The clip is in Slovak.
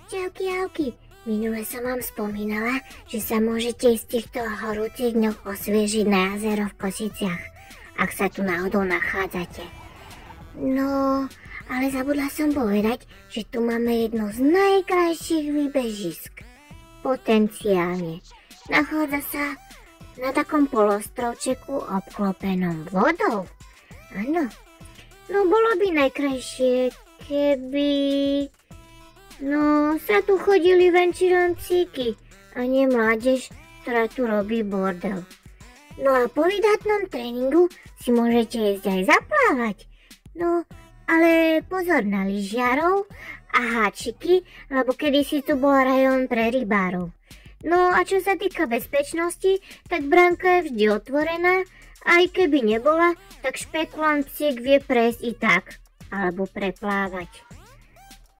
Čauky, Javky. Minule som vám spomínala, že sa môžete z týchto horúcich dňoch osviežiť na jazero v Košiciach, ak sa tu náhodou nachádzate. No, ale zabudla som povedať, že tu máme jedno z najkrajších výbežisk. Potenciálne. Nachádza sa na takom polostrovčeku obklopenom vodou. Áno. No bolo by najkrajšie, keby... No, sa tu chodili venčironcíky a nie mládež, ktorá tu robí bordel. No a po vydatnom tréningu si môžete ísť aj zaplávať. No, ale pozor na lyžiarov a háčiky, lebo kedysi tu bol rajón pre rybárov. No a čo sa týka bezpečnosti, tak bránka je vždy otvorená, aj keby nebola, tak špekulant psík vie prejsť i tak, alebo preplávať.